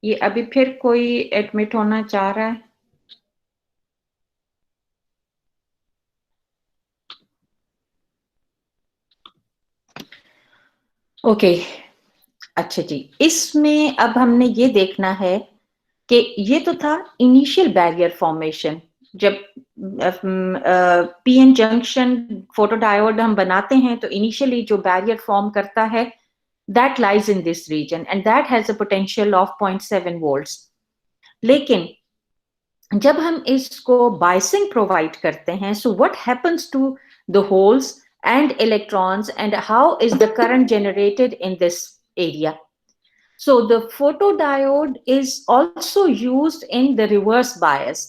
ये अभी फिर कोई एडमिट होना चाह रहा है? ओके, अच्छा जी। इसमें अब हमने ये देखना है कि ये तो था इनिशियल बैरियर फॉर्मेशन। जब पीएन जंक्शन फोटोडायोड हम बनाते हैं तो इनिशियली जो बैरियर फॉर्म करता है that lies in this region and that has a potential of 0.7 volts. लेकिन जब हम इसको बायसिंग प्रोवाइड करते हैं, so what happens to the holes and electrons and how is the current generated in this area. So the photodiode is also used in the reverse bias.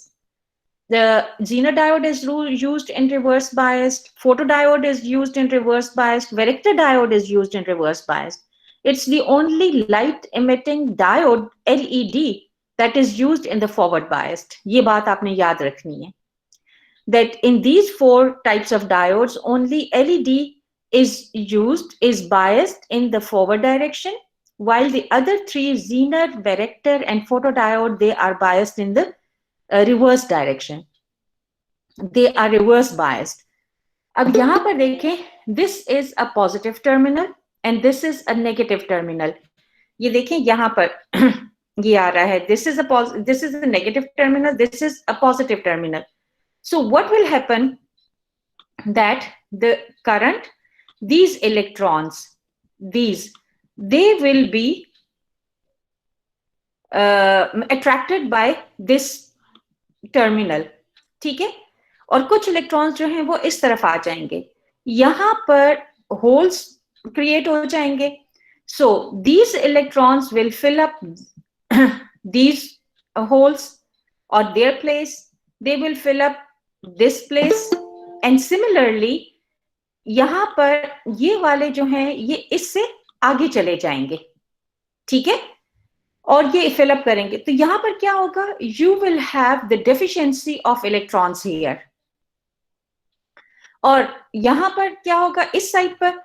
The xenodiode is used in reverse biased, photodiode is used in reverse biased, varictor diode is used in reverse biased. It's the only light emitting diode LED that is used in the forward biased. ये बात आपने याद रखनी है that in these four types of diodes, only LED is biased in the forward direction, while the other three, Zener, Varactor, and photodiode, they are biased in the reverse direction. They are reverse biased. अब यहाँ पर देखें, this is a positive terminal and this is a negative terminal. ये देखें यहाँ पर ये आ रहा है, this is a negative terminal, this is a positive terminal. So what will happen that the current, these electrons, they will be attracted by this terminal, ठीक है? और कुछ इलेक्ट्रॉन्स जो हैं वो इस तरफ आ जाएंगे, यहां पर होल्स क्रिएट हो जाएंगे. So these electrons will fill up these holes or their place. They will fill up this place and similarly यहां पर ये वाले जो हैं ये इससे आगे चले जाएंगे, ठीक है, और ये फिल अप करेंगे. तो यहां पर क्या होगा, you will have the deficiency of electrons here. और यहां पर क्या होगा इस साइड पर,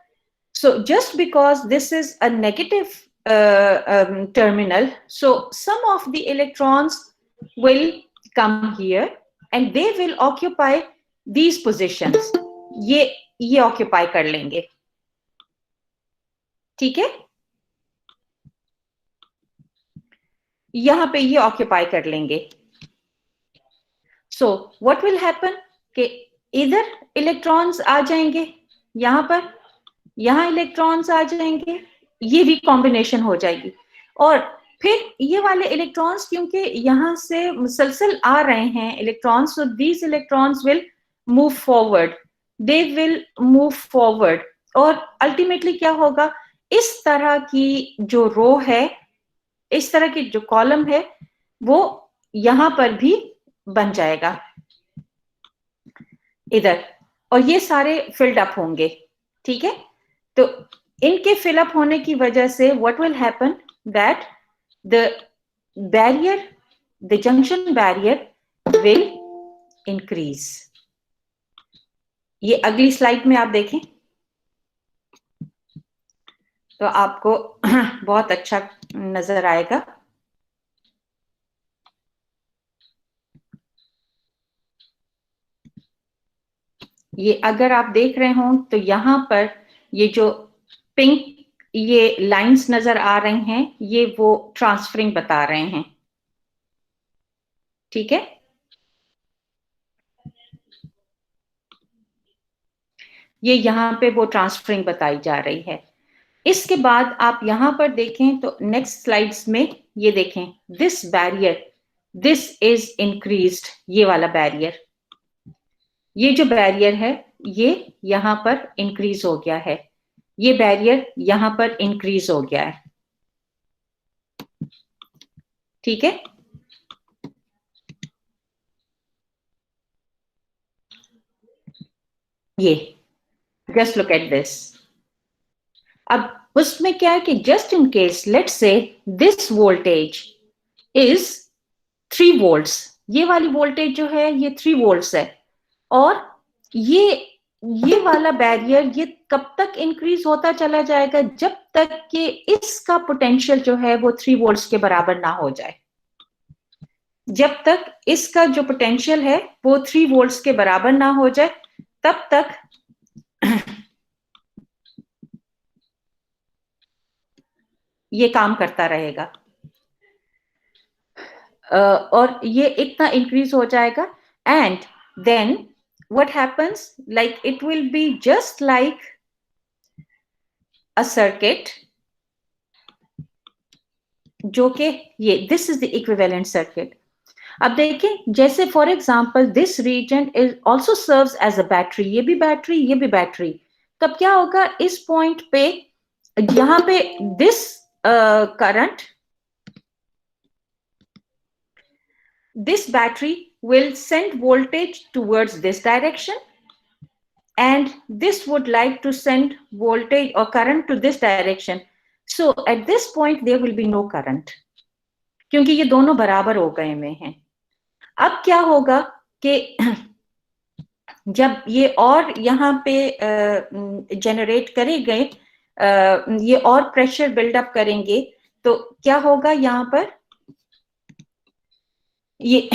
so just because this is a negative terminal, so some of the electrons will come here and they will occupy these positions. ये occupy कर लेंगे, ठीक है, यहां पे ये ऑक्यूपाई कर लेंगे. सो व्हाट विल हैपन कि इधर इलेक्ट्रॉन्स आ जाएंगे, यहां पर यहां इलेक्ट्रॉन्स आ जाएंगे, ये रिकॉम्बिनेशन हो जाएगी. और फिर ये वाले इलेक्ट्रॉन्स क्योंकि यहां से मुसलसल आ रहे हैं electrons, so these electrons will move forward, they will move forward. और अल्टीमेटली क्या होगा, इस तरह की जो रो है, इस तरह की जो कॉलम है वो यहां पर भी बन जाएगा इधर, और ये सारे फिल्ड अप होंगे, ठीक है. तो इनके फिलअप होने की वजह से what will happen that the barrier, the junction barrier will increase. ये अगली स्लाइड में आप देखें तो आपको बहुत अच्छा नजर आएगा. ये अगर आप देख रहे हो तो यहां पर ये जो पिंक ये लाइंस नजर आ रहे हैं, ये वो ट्रांसफरिंग बता रहे हैं, ठीक है. ये यहाँ पे वो ट्रांसफरिंग बताई जा रही है. इसके बाद आप यहां पर देखें तो नेक्स्ट स्लाइड्स में ये देखें, this barrier, this is increased. ये वाला बैरियर, ये जो बैरियर है ये यहां पर इंक्रीज हो गया है, ये बैरियर यहां पर इंक्रीज हो गया है, ठीक है. ये जस्ट लुक एट दिस. अब उसमें क्या है कि just in case let's say this voltage is 3 volts, ये वाली वोल्टेज जो है ये 3 वोल्ट्स है, और ये ये वाला बैरियर ये कब तक इंक्रीज होता चला जाएगा, जब तक कि इसका पोटेंशियल जो है वो 3 वोल्ट्स के बराबर ना हो जाए। जब तक इसका जो पोटेंशियल है वो 3 वोल्ट्स के बराबर ना हो जाए, तब तक ये काम करता रहेगा। और ये इतना इंक्रीज हो जाएगा, and then what happens, like it will be just like a circuit, जो कि ये this is the equivalent circuit। अब देखें, जैसे for example this region is also serves as a battery, ये भी बैटरी, ये भी बैटरी। तब क्या होगा, इस पॉइंट पे यहां पे this current, this battery will send voltage towards this direction, and this would like to send voltage or current to this direction. So at this point there will be no current, क्योंकि ये दोनों बराबर हो गए में हैं। अब क्या होगा कि जब ये और यहाँ पे जनरेट करेंगे, ये और प्रेशर बिल्डअप करेंगे, तो क्या होगा यहाँ पर ये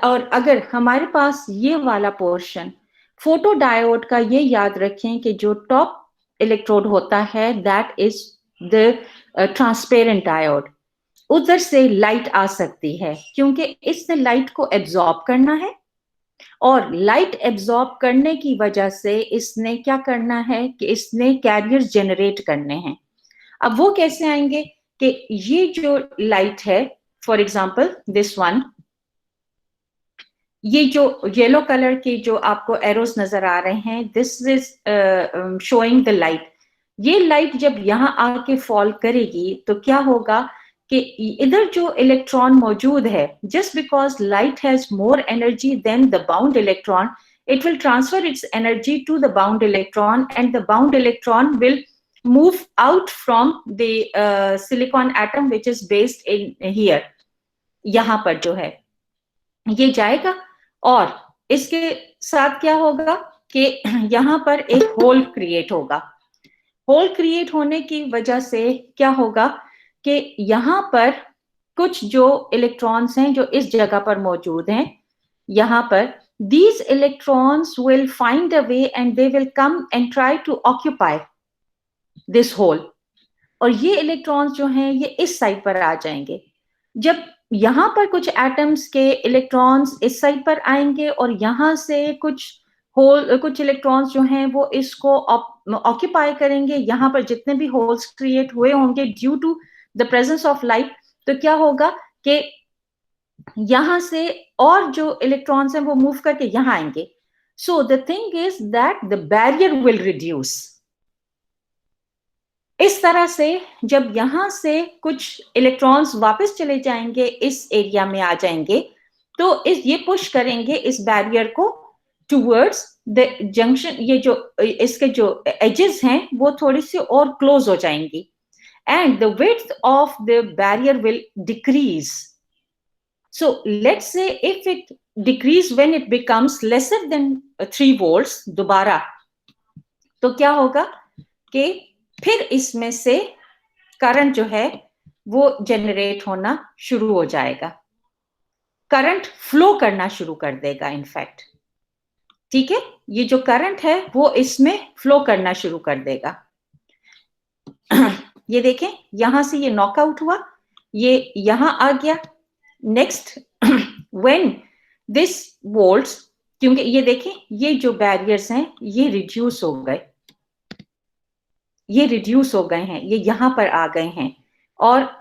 और अगर हमारे पास ये वाला पोर्शन, फोटो डायोड का ये याद रखें कि जो टॉप इलेक्ट्रोड होता है that is the transparent diode, उधर से लाइट आ सकती है क्योंकि इसने लाइट को एब्जॉर्ब करना है, और लाइट एब्जॉर्ब करने की वजह से इसने क्या करना है कि इसने कैरियर्स जनरेट करने हैं। अब वो कैसे आएंगे कि ये जो लाइट है, फॉर एग्जांपल दिस वन, ये जो येलो कलर के जो आपको एरोस नजर आ रहे हैं, this is showing the light. ये लाइट जब यहाँ आके फॉल करेगी तो क्या होगा कि इधर जो इलेक्ट्रॉन मौजूद है, just because light has more energy than the bound electron, it will transfer its energy to the bound electron, and the bound electron will move out from the silicon atom which is based in here। यहाँ पर जो है ये जाएगा, और इसके साथ क्या होगा कि यहाँ पर एक होल क्रिएट होगा। होल क्रिएट होने की वजह से क्या होगा कि यहाँ पर कुछ जो इलेक्ट्रॉन्स हैं जो इस जगह पर मौजूद हैं, यहाँ पर these electrons will find a way and they will come and try to occupy this hole। और ये इलेक्ट्रॉन्स जो हैं ये इस साइड पर आ जाएंगे। जब यहाँ पर कुछ एटम्स के इलेक्ट्रॉन्स इस साइड पर आएंगे और यहाँ से कुछ इलेक्ट्रॉन्स जो हैं वो इसको ऑक्यूपाई करेंगे, यहाँ पर जितने भी होल्स क्रिएट हुए होंगे due to the presence of light, तो क्या होगा कि यहाँ से और जो इलेक्ट्रॉन्स हैं वो मूव करके यहाँ आएंगे। So the thing is that the barrier will reduce. इस तरह से जब यहां से कुछ इलेक्ट्रॉन्स वापस चले जाएंगे, इस एरिया में आ जाएंगे, तो ये पुश करेंगे इस बैरियर को टूवर्ड्स द जंक्शन। ये जो इसके जो एजेस हैं वो थोड़ी सी और क्लोज हो जाएंगी, and the width of the barrier will decrease. So let's say if it decrease when it becomes lesser than 3 volts दोबारा, तो क्या होगा कि फिर इसमें से करंट जो है वो जनरेट होना शुरू हो जाएगा, करंट फ्लो करना शुरू कर देगा इनफैक्ट। ठीक है, ये जो करंट है वो इसमें फ्लो करना शुरू कर देगा। ये देखें, यहां से ये नॉकआउट हुआ, ये यहां आ गया। नेक्स्ट व्हेन दिस वोल्ट्स, क्योंकि ये देखें ये जो बैरियर्स हैं ये रिड्यूस हो गए, ये रिड्यूस हो गए हैं, ये यहां पर आ गए हैं, और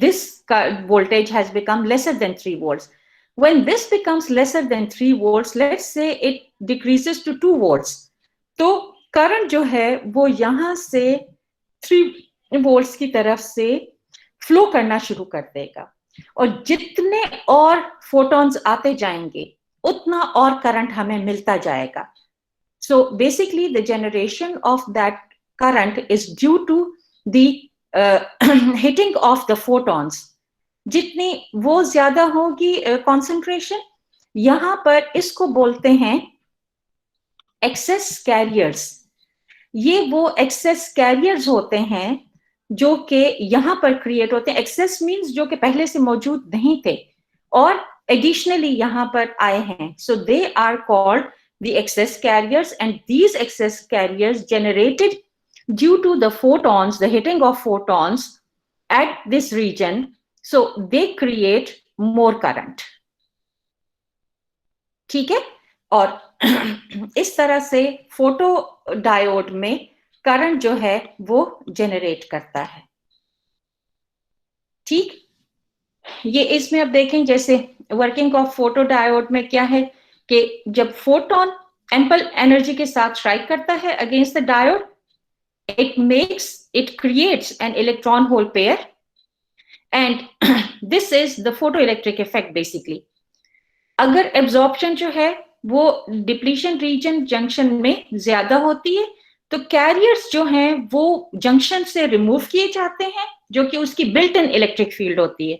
this voltage has become lesser than 3 volts। When this becomes lesser than 3 volts, let's say it decreases to 2 volts, तो करंट जो है वो यहां से 3 volts की तरफ से फ्लो करना शुरू कर देगा, और जितने और फोटॉन्स आते जाएंगे उतना और करंट हमें मिलता जाएगा। So basically the generation of that current is due to the hitting of the photons। जितनी वो ज्यादा होगी concentration, यहाँ पर इसको बोलते हैं एक्सेस कैरियर्स, ये वो एक्सेस कैरियर्स होते हैं जो कि यहां पर क्रिएट होते हैं। एक्सेस मींस जो कि पहले से मौजूद नहीं थे और एडिशनली यहां पर आए हैं। So they are called the excess carriers, and these excess carriers generated due to the photons, the hitting of photons at this region, so they create more current. ठीक है, और इस तरह से फोटो डायोड में करंट जो है वो जनरेट करता है। ठीक, ये इसमें अब देखें जैसे वर्किंग ऑफ फोटो डायोड में क्या है कि जब फोटोन एम्पल एनर्जी के साथ स्ट्राइक करता है against the diode, it creates an electron hole pair, and this is the photoelectric effect basically. अगर एब्जॉर्प्शन जो है वो डिप्लीशन रीजन जंक्शन में ज्यादा होती है तो कैरियर्स जो हैं वो जंक्शन से रिमूव किए जाते हैं, जो कि उसकी बिल्ट इन इलेक्ट्रिक फील्ड होती है,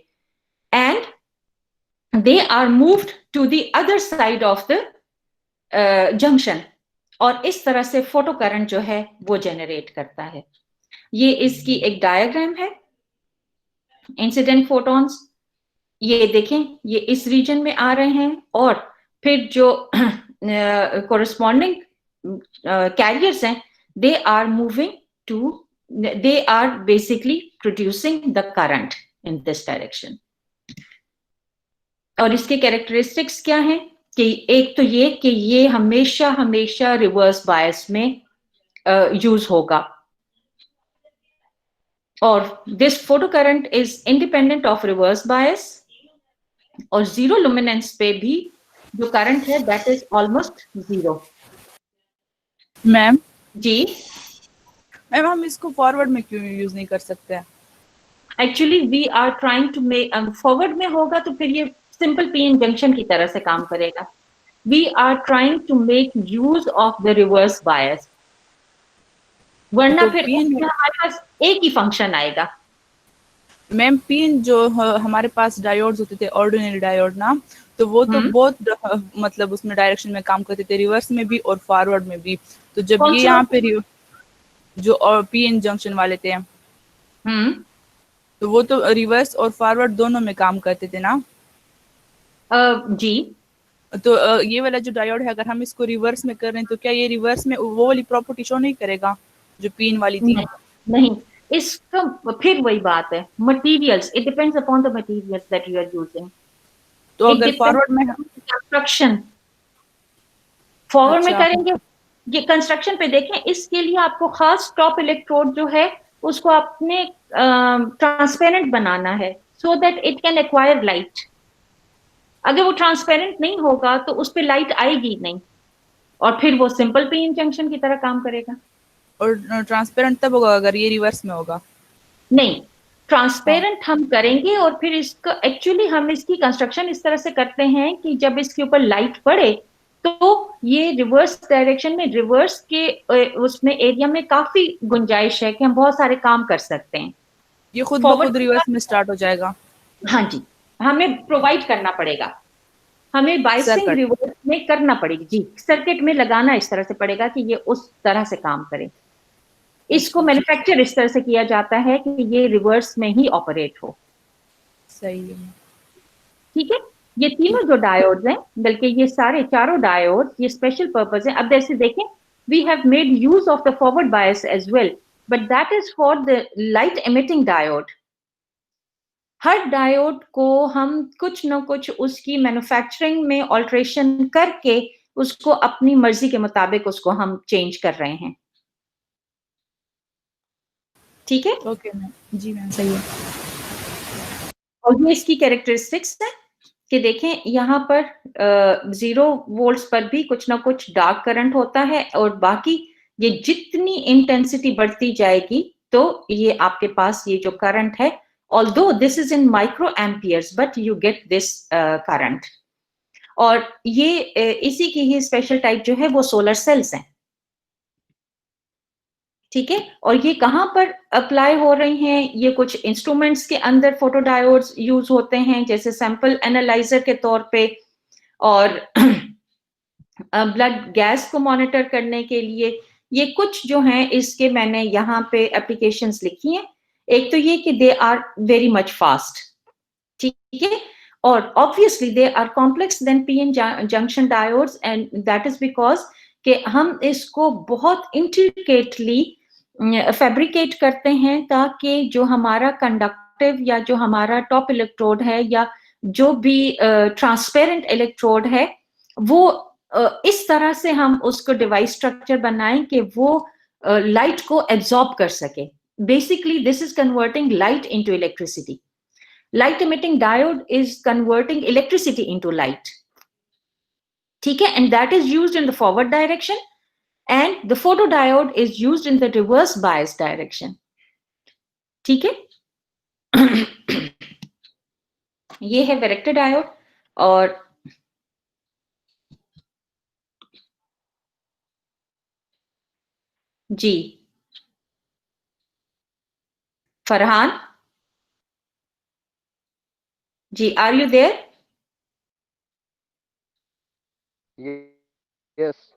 and they are moved to the other side of the junction, और इस तरह से फोटो करंट जो है वो जनरेट करता है। ये इसकी एक डायग्राम है, इंसिडेंट फोटॉन्स, ये देखें ये इस रीजन में आ रहे हैं, और फिर जो कोरिस्पॉन्डिंग कैरियर्स हैं they are moving to, they are basically producing the current in this direction. और इसके कैरेक्टरिस्टिक्स क्या हैं कि एक तो ये कि ये हमेशा हमेशा रिवर्स बायस में यूज होगा, और this photo current is independent of reverse bias, और जीरो लुमिनेंस पे भी जो करंट है that is almost zero. Ma'am जी मैम, हम इसको फॉरवर्ड में क्यों यूज नहीं कर सकते? Actually we are trying to make, forward में होगा तो फिर ये सिंपल पीएन जंक्शन की तरह से काम करेगा। We are trying to make use of the reverse bias, वरना तो फिर हमारे पास एक ही फंक्शन आएगा। मैम पिन जो हमारे पास डायोड्स होते थे, ऑर्डिनरी डायोड ना, तो वो तो बहुत मतलब उसमें डायरेक्शन में काम करते थे, रिवर्स में भी और फॉरवर्ड में भी। तो जब ये यहाँ पे जो पीएन जंक्शन वाले थे तो वो तो रिवर्स और फॉरवर्ड दोनों में काम करते थे ना? जी तो ये वाला जो डायोड है अगर हम इसको रिवर्स में कर रहे हैं तो क्या ये रिवर्स में वो वाली प्रॉपर्टी शो नहीं करेगा जो पिन वाली थी? नहीं, इसका फिर वही बात है, materials, it depends upon the materials that you are using. तो अगर फॉरवर्ड में कंस्ट्रक्शन फॉरवर्ड में करेंगे, ये कंस्ट्रक्शन पे देखें, इसके लिए आपको खास टॉप इलेक्ट्रोड जो है उसको आपने ट्रांसपेरेंट बनाना है so that it can acquire light. अगर वो ट्रांसपेरेंट नहीं होगा तो उस पर लाइट आएगी नहीं, और फिर वो सिंपल पीएन जंक्शन की तरह काम करेगा। और ट्रांसपेरेंट तब होगा अगर ये रिवर्स में होगा? नहीं, ट्रांसपेरेंट हम करेंगे, और फिर इसका एक्चुअली हम इसकी कंस्ट्रक्शन इस तरह से करते हैं कि जब इसके ऊपर लाइट पड़े तो ये रिवर्स डायरेक्शन में, रिवर्स के उसमें एरिया में काफी गुंजाइश है कि हम बहुत सारे काम कर सकते हैं। ये खुद ब खुद रिवर्स में स्टार्ट हो जाएगा? हाँ जी, हमें प्रोवाइड करना पड़ेगा, हमें बाइसिंग रिवर्स में करना पड़ेगी जी, सर्किट में लगाना इस तरह से पड़ेगा कि ये उस तरह से काम करे। इसको मैन्युफैक्चर इस तरह से किया जाता है कि ये रिवर्स में ही ऑपरेट हो। सही है, ठीक है। ये तीनों जो डायोड्स हैं, बल्कि ये सारे चारों डायोड्स ये स्पेशल पर्पस है। अब जैसे देखें, we have made use of the forward bias as well, but that is for the light emitting diode. हर डायोड को हम कुछ न कुछ उसकी मैन्युफैक्चरिंग में ऑल्ट्रेशन करके उसको अपनी मर्जी के मुताबिक उसको हम चेंज कर रहे हैं। ठीक है, ओके मैम, जी मैम, सही है। और ये इसकी कैरेक्टरिस्टिक्स है कि देखें यहाँ पर 0 वोल्ट्स पर भी कुछ ना कुछ डार्क करंट होता है, और बाकी ये जितनी इंटेंसिटी बढ़ती जाएगी तो ये आपके पास ये जो करंट है, although this is in micro amperes but you get this current. और ये इसी की ही स्पेशल टाइप जो है वो सोलर सेल्स हैं। ठीक है, और ये कहाँ पर अप्लाई हो रही हैं? ये कुछ इंस्ट्रूमेंट्स के अंदर फोटोडायोड्स यूज होते हैं, जैसे सैंपल एनालाइजर के तौर पे, और ब्लड गैस को मॉनिटर करने के लिए। ये कुछ जो हैं इसके मैंने यहाँ पे एप्लीकेशंस लिखी हैं। एक तो ये कि they are very much fast, ठीक है, और obviously they are complex than PN junction diodes, and that is because कि हम इसको बहुत इंट्रिकेटली फैब्रिकेट करते हैं ताकि जो हमारा कंडक्टिव या जो हमारा टॉप इलेक्ट्रोड है या जो भी ट्रांसपेरेंट इलेक्ट्रोड है वो इस तरह से हम उसको डिवाइस स्ट्रक्चर बनाएं कि वो लाइट को एब्जॉर्ब कर सके। Basically this is converting light into electricity. Light emitting diode is converting electricity into light, ठीक है, and that is used in the forward direction, and the photodiode is used in the reverse bias direction, ठीक है। ये है varactor diode. और जी फरहान जी, are you there? Yes.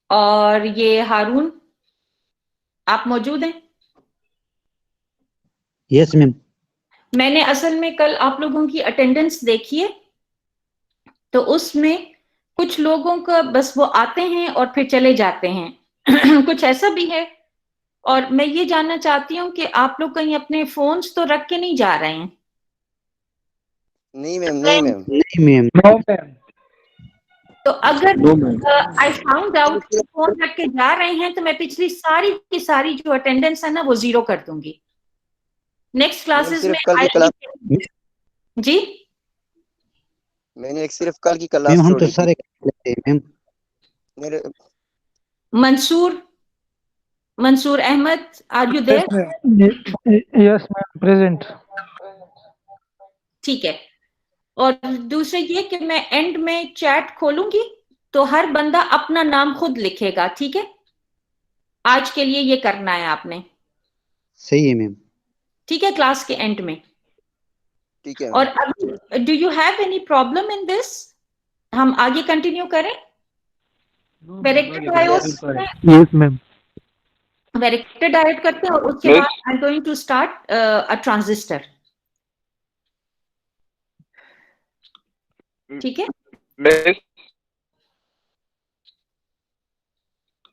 और ये हारून, आप मौजूद हैं? Yes ma'am. मैंने असल में कल आप लोगों की अटेंडेंस देखी है, तो उसमें कुछ लोगों का बस वो आते हैं और फिर चले जाते हैं। कुछ ऐसा भी है, और मैं ये जानना चाहती हूँ कि आप लोग कहीं अपने फोन्स तो रख के नहीं जा रहे हैं? नहीं मैम, नहीं मैम, नहीं मैम। No ma'am. तो अगर no ma'am. I found out phone रख के जा रहे हैं तो मैं पिछली सारी की सारी जो अटेंडेंस है ना वो जीरो कर दूंगी। नेक्स्ट क्लासेस में कल की क्लास जी मैंने सिर्फ कल की क्लास मैम हम तो छोड़ी सारे लेते हैं मैम। मेरे Mansoor Ahmad, are you there? Yes ma'am, present. ठीक है। और दूसरे ये कि मैं एंड में चैट खोलूंगी तो हर बंदा अपना नाम खुद लिखेगा, ठीक है? आज के लिए ये करना है आपने, सही है मैम। ठीक है, क्लास के एंड में। ठीक है। और अभी do you have any problem in this? हम आगे कंटिन्यू करें? Varactor diode, yes ma'am. Varactor diode करते हैं और उसके बाद I am going to start a transistor, ठीक है?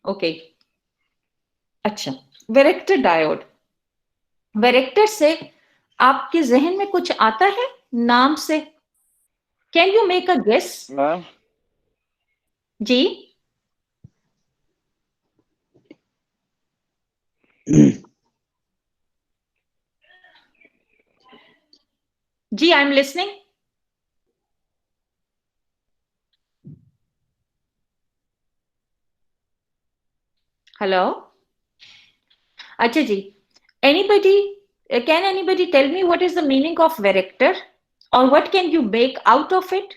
ओके अच्छा, वैरेक्टर डायोड, वैरेक्टर से आपके जहन में कुछ आता है नाम से? Can you make a guess? जी जी आई एम लिसनिंग। हेलो, अच्छा जी, anybody, can anybody tell me what is the meaning of varactor or what can you make out of it?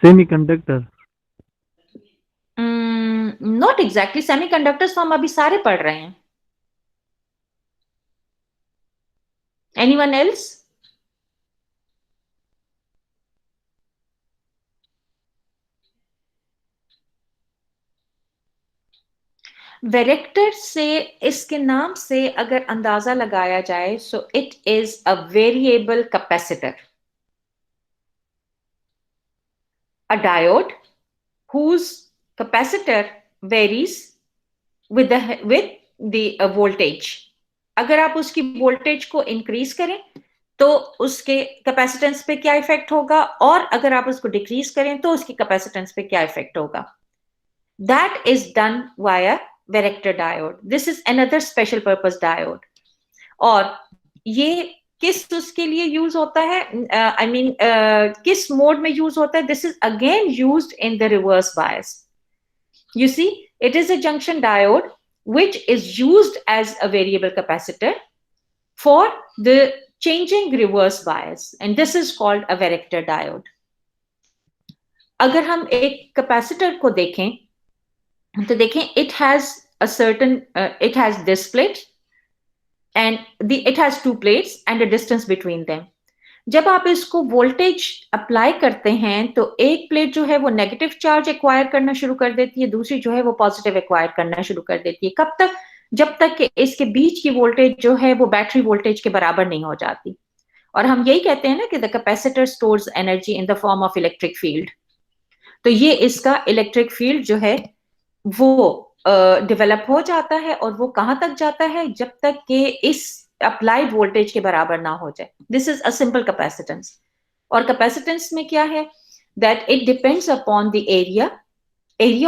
Semiconductor. Not exactly, semiconductors तो हम अभी सारे पढ़ रहे हैं। Anyone else? वेरेक्टर से, इसके नाम से अगर अंदाजा लगाया जाए, so it is a variable capacitor, a diode whose capacitor varies with the voltage. अगर आप उसकी वोल्टेज को इंक्रीज करें तो उसके कैपेसिटेंस पे क्या इफेक्ट होगा, और अगर आप उसको डिक्रीज करें तो उसकी कैपेसिटेंस पे क्या इफेक्ट होगा। That is done via varactor diode. This is another special purpose diode. और ये किस उसके लिए यूज होता है, आई मीन किस मोड में यूज होता है? This is again used in the reverse bias. You see, it is a junction diode which is used as a variable capacitor for the changing reverse bias, and this is called a varactor diode. अगर हम एक capacitor को देखें तो देखें it has a certain it has this plate, and it has two plates and a distance between them. जब आप इसको वोल्टेज अप्लाई करते हैं तो एक प्लेट जो है वो नेगेटिव चार्ज एक्वायर करना शुरू कर देती है, दूसरी जो है वो पॉजिटिव एक्वायर करना शुरू कर देती है। कब तक? जब तक कि इसके बीच की वोल्टेज जो है वो बैटरी वोल्टेज के बराबर नहीं हो जाती। और हम यही कहते हैं ना कि the capacitor stores energy in the form of electric field. तो ये इसका इलेक्ट्रिक फील्ड जो है वो डेवलप हो जाता है, और वो कहां तक जाता है? जब तक कि इस अप्लाइड वोल्टेज के बराबर ना हो जाए। This is a simple capacitance. और कैपेसिटेंस में क्या है? That it depends upon the area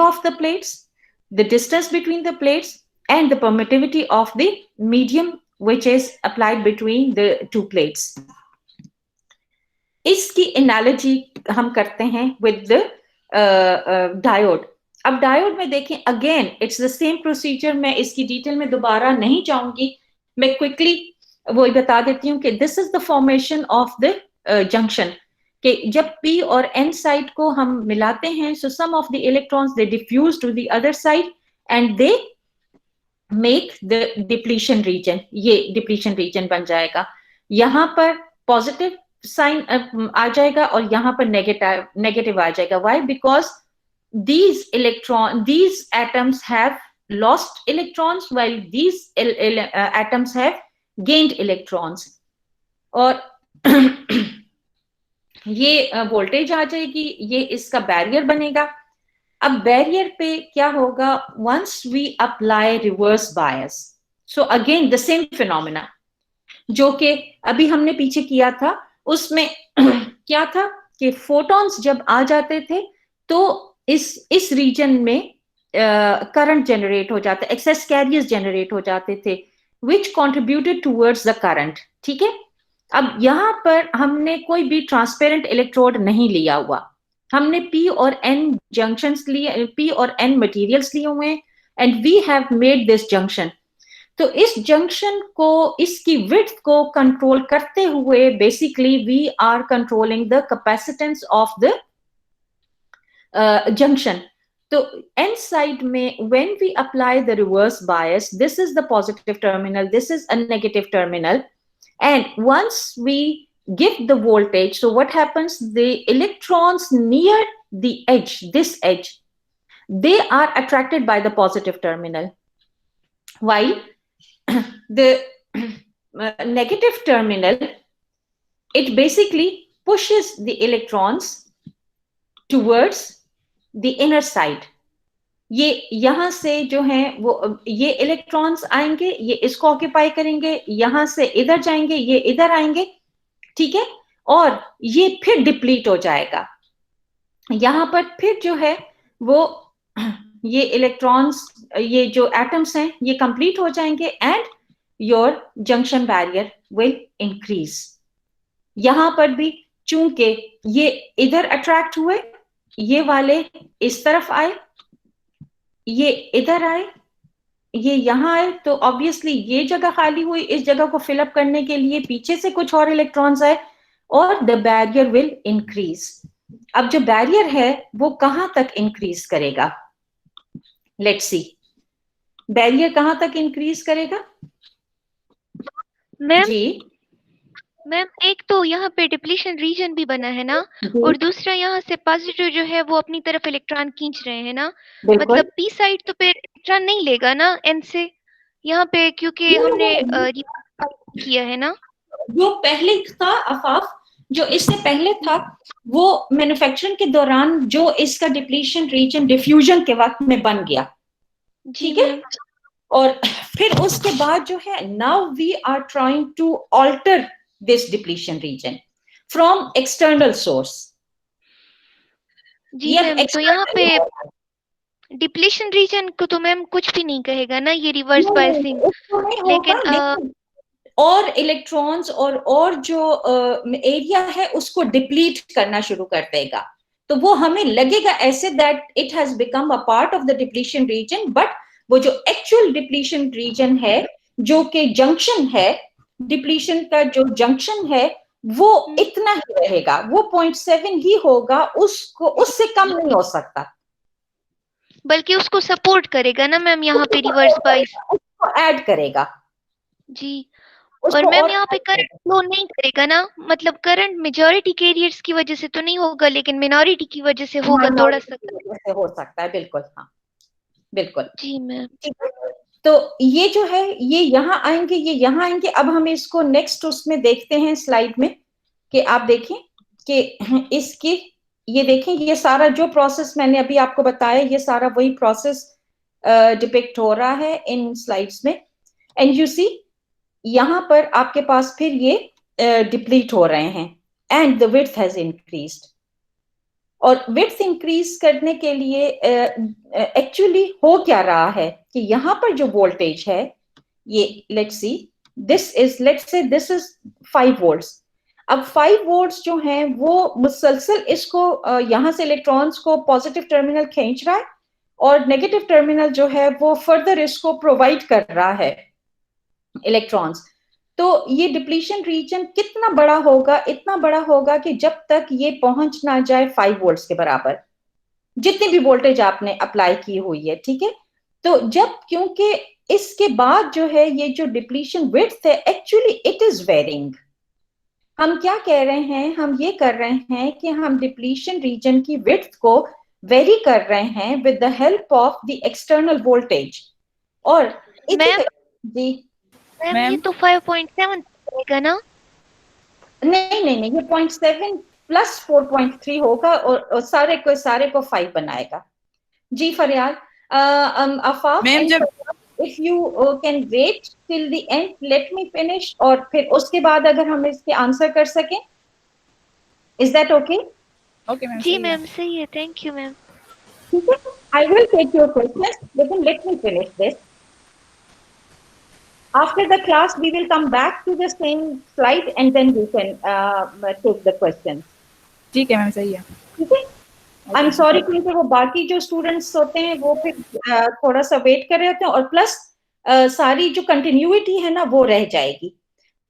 of the plates, the distance between the plates and the permittivity of the medium which is applied between the two plates. इसकी analogy हम करते हैं with the diode. अब diode में देखें, again it's the same procedure. मैं इसकी detail में दोबारा नहीं जाऊंगी, मैं क्विकली वो बता देती हूँ कि this is the formation of the junction, कि जब p और n साइड को हम मिलाते हैं, so some of the electrons they diffuse to the other side and they make the depletion region. ये डिप्लीशन रीजन बन जाएगा। यहां पर पॉजिटिव साइन आ जाएगा और यहां पर नेगेटिव आ जाएगा। Why? Because these atoms have lost electrons while these atoms have gained electrons. और ये वोल्टेज आ जाएगी, ये इसका बैरियर बनेगा। अब बैरियर पे क्या होगा? Once we apply reverse bias, so again the same phenomena जो कि अभी हमने पीछे किया था, उसमें क्या था कि फोटॉन्स जब आ जाते थे तो इस रीजन में करंट जनरेट हो जाता, एक्सेस कैरियर्स जनरेट हो जाते थे विच कॉन्ट्रीब्यूटेड टूवर्ड्स द करंट। ठीक है, अब यहां पर हमने कोई भी ट्रांसपेरेंट इलेक्ट्रोड नहीं लिया हुआ, हमने P और N जंक्शंस लिए, P और N मटेरियल्स लिए हुए हैं and we have made this junction. तो इस जंक्शन को, इसकी विड्थ को कंट्रोल करते हुए basically we are controlling the capacitance of the junction. तो N साइड में when we apply the reverse bias, this is the positive terminal, this is a negative terminal, and once we give the voltage, so what happens? The electrons near the edge, this edge, they are attracted by the positive terminal, while the negative terminal, it basically pushes the electrons towards the inner side. ये यहां से जो है वो ये electrons आएंगे, ये इसको ऑक्यूपाई करेंगे, यहां से इधर जाएंगे, ये इधर आएंगे। ठीक है, और ये फिर डिप्लीट हो जाएगा। यहां पर फिर जो है वो ये इलेक्ट्रॉन्स, ये जो एटम्स हैं, ये कंप्लीट हो जाएंगे and your junction barrier will increase. यहां पर भी चूंकि ये इधर अट्रैक्ट हुए, ये वाले इस तरफ आए, ये इधर आए, ये यहां आए, तो ऑब्वियसली ये जगह खाली हुई, इस जगह को फिलअप करने के लिए पीछे से कुछ और इलेक्ट्रॉन्स आए और द बैरियर विल इंक्रीज। अब जो बैरियर है वो कहां तक इंक्रीज करेगा? लेट्स सी, बैरियर कहां तक इंक्रीज करेगा? मैम जी मैम, एक तो यहाँ पे डिप्लीशन रीजन भी बना है ना, और दूसरा यहाँ से पॉजिटिव जो है वो अपनी तरफ इलेक्ट्रॉन खींच रहे हैं ना, मतलब पी साइड तो फिर इलेक्ट्रॉन नहीं लेगा ना एन से यहाँ पे, क्योंकि हमने किया है ना। जो पहले था अफाफ, जो इससे पहले था, वो मैन्युफैक्चरिंग के दौरान जो इसका डिप्लीशन रीजन डिफ्यूजन के वक्त में बन गया। ठीक है, और फिर उसके बाद जो है now we are trying to alter this depletion region from external source. जी मैम, तो यहाँ पे डिप्लीशन रीजन को तो मैम कुछ भी नहीं कहेगा ना, ये रिवर्स बायसिंग, लेकिन और इलेक्ट्रॉन्स और जो एरिया है उसको डिप्लीट करना शुरू कर देगा। तो वो हमें लगेगा ऐसे that it has become a part of the depletion reason, but वो जो एक्चुअल डिप्लीशन रीजन है, जो कि जंक्शन है, डिप्लीशन का जो जंक्शन है, वो इतना ही रहेगा, वो 0.7 ही होगा, उसको उससे कम नहीं हो सकता, बल्कि उसको सपोर्ट करेगा ना मैम यहाँ पे रिवर्स बायस, उसको ऐड करेगा। जी और मैम यहाँ पे करंट फ्लो नहीं करेगा ना, मतलब करंट मेजॉरिटी कैरियर्स की वजह से तो नहीं होगा, लेकिन मिनॉरिटी की वजह से होगा थोड़ा सा। हो सकता है, बिल्कुल, हाँ बिल्कुल जी मैम। तो ये जो है ये यहाँ आएंगे, ये यहाँ आएंगे। अब हम इसको नेक्स्ट उसमें देखते हैं स्लाइड में, कि आप देखें कि इसकी, ये देखें ये सारा जो प्रोसेस मैंने अभी आपको बताया, ये सारा वही प्रोसेस डिपिक्ट हो रहा है इन स्लाइड्स में। एंड यू सी यहाँ पर आपके पास फिर ये डिप्लीट हो रहे हैं, and the width has increased. और विड्थ इंक्रीज करने के लिए एक्चुअली हो क्या रहा है कि यहाँ पर जो वोल्टेज है, ये let's see, this is, let's say this is 5 volts. अब 5 वोल्ट्स जो हैं वो मुसलसल इसको यहाँ से इलेक्ट्रॉन्स को पॉजिटिव टर्मिनल खींच रहा है, और नेगेटिव टर्मिनल जो है वो फर्दर इसको प्रोवाइड कर रहा है इलेक्ट्रॉन्स। तो ये डिप्लीशन रीजन कितना बड़ा होगा? इतना बड़ा होगा कि जब तक ये पहुंच ना जाए 5 वोल्ट्स के बराबर, जितनी भी वोल्टेज आपने अप्लाई की हुई है, ठीक है। तो जब, क्योंकि इसके बाद जो है ये जो डिप्लीशन विड्थ है, एक्चुअली इट इज वेरिंग। हम क्या कह रहे हैं? हम ये कर रहे हैं कि हम डिप्लीशन रीजन की विड्थ को वेरी कर रहे हैं with the help of the external voltage. और जी मैम ये तो 5.7 रहेगा ना? नहीं, ये 0.7 प्लस 4.3 होगा, और सारे को 5 बनाएगा। जी Fariyad, Afaq, if you can wait till the end, let me finish, और फिर उसके बाद अगर हम इसके आंसर कर सकें, is that okay? Okay ma'am. जी मैम सही है, थैंक यू मैम। ठीक है, I will take your question, लेकिन let me finish this. After the class, we will come back to the same slide and then we can take the questions. ठीक है ma'am, सही है। ठीक है, I'm sorry क्योंकि वो बाकी जो स्टूडेंट्स होते हैं वो फिर थोड़ा सा वेट कर रहे होते हैं, और प्लस सारी जो कंटिन्यूटी है ना वो रह जाएगी।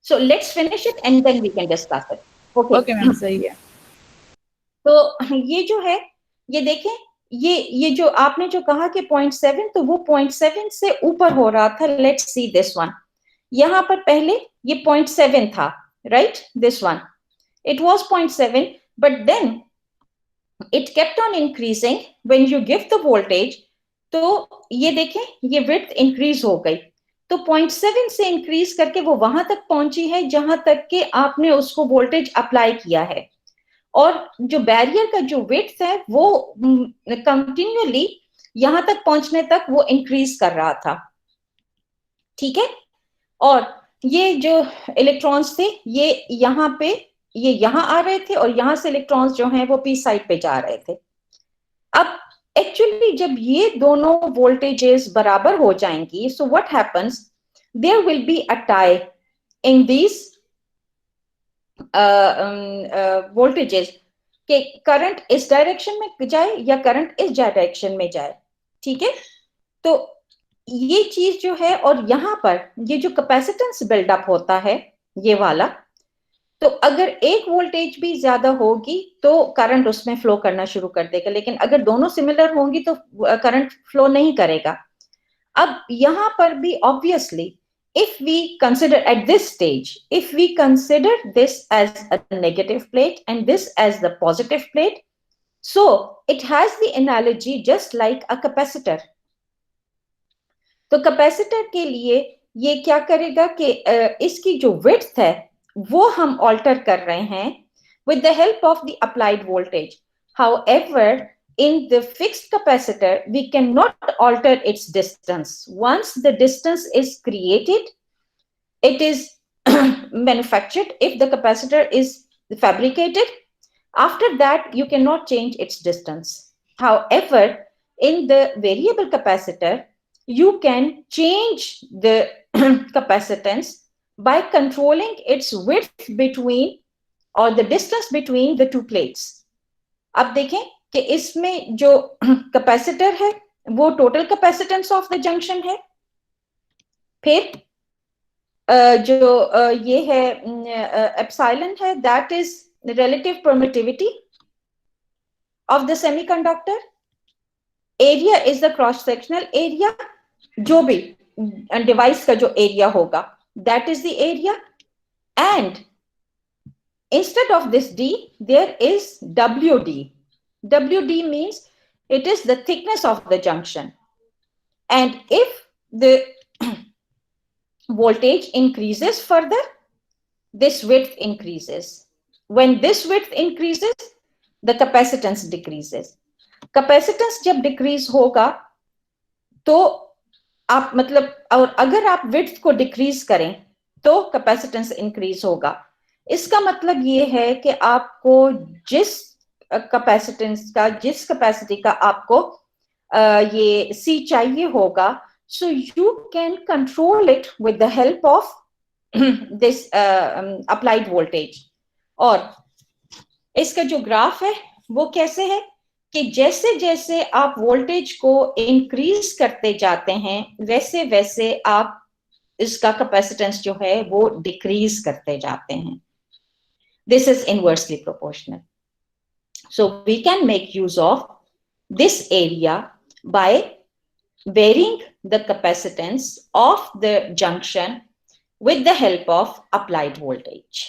So let's finish it and then we can discuss it. Okay. Okay ma'am, सही है। तो ये जो है, ये देखें, ये जो आपने जो कहा कि 0.7, तो वो 0.7 से ऊपर हो रहा था। लेट्स सी दिस वन, यहाँ पर पहले ये 0.7 था, right? This one it was 0.7, but then it kept on increasing when you give the voltage. तो ये देखें, ये विड्थ इंक्रीज हो गई, तो 0.7 से इंक्रीज करके वो वहां तक पहुंची है जहां तक कि आपने उसको वोल्टेज अप्लाई किया है। और जो बैरियर का जो विड्थ है वो कंटिन्यूअली यहां तक पहुंचने तक वो इंक्रीज कर रहा था, ठीक है। और ये जो इलेक्ट्रॉन्स थे ये यहाँ पे, ये यहाँ आ रहे थे, और यहाँ से इलेक्ट्रॉन्स जो हैं वो पी साइड पे जा रहे थे। अब एक्चुअली जब ये दोनों वोल्टेजेस बराबर हो जाएंगी, so what happens, there will be a tie in these voltages, कि करंट इस डायरेक्शन में जाए या करंट इस डायरेक्शन में जाए, ठीक है। तो ये चीज जो है, और यहाँ पर ये जो कैपेसिटेंस बिल्डअप होता है ये वाला, तो अगर एक वोल्टेज भी ज्यादा होगी तो करंट उसमें फ्लो करना शुरू कर देगा, लेकिन अगर दोनों सिमिलर होंगी तो करंट फ्लो नहीं करेगा। अब यहाँ पर भी obviously, if we consider at this stage, if we consider this as a negative plate and this as the positive plate, so it has the analogy just like a capacitor. तो capacitor के लिए ये क्या करेगा कि इसकी जो width है वो हम ऑल्टर कर रहे हैं with the help of the applied voltage. However, in the fixed capacitor, we cannot alter its distance. Once the distance is created, it is manufactured. If the capacitor is fabricated, after that, you cannot change its distance. However, in the variable capacitor, you can change the capacitance by controlling its width between, or the distance between the two plates. अब देखें कि इसमें जो capacitor है वो total capacitance of the junction है, फिर जो ये है एप्सिलॉन है, that is relative permittivity of the semiconductor. Area is the cross sectional area, जो भी डिवाइस का जो एरिया होगा that is the area, and instead of this D, there is WD. WD means it is the thickness of the junction. And if the voltage increases further, this width increases. When this width increases, the capacitance decreases. Capacitance जब decrease होगा, तो आप मतलब, और अगर आप width को decrease करें, तो capacitance increase होगा. इसका मतलब ये है कि आपको जिस capacitance का, जिस capacity का आपको ये C चाहिए होगा, so you can control it with the help of this applied voltage. और इसका जो ग्राफ है वो कैसे है कि जैसे जैसे आप वोल्टेज को इंक्रीज करते जाते हैं, वैसे वैसे आप इसका कैपेसिटेंस जो है वो डिक्रीज करते जाते हैं. This is inversely proportional. So we can make use of this area by varying the capacitance of the junction with the help of applied voltage.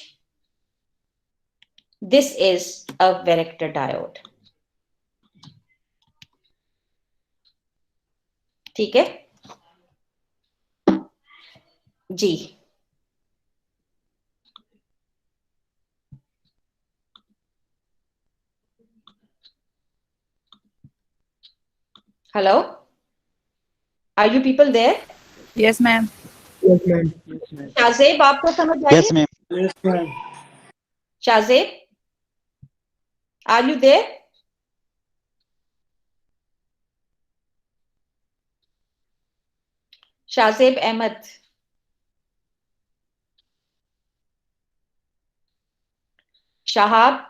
This is a varactor diode. ठीक है जी. Hello? Are you people there? Yes, ma'am. Shahzeb, आपको समझ आई? Yes, ma'am. Shahzeb, are you there? Shahzeb Ahmad. Shahab.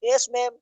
Yes, ma'am.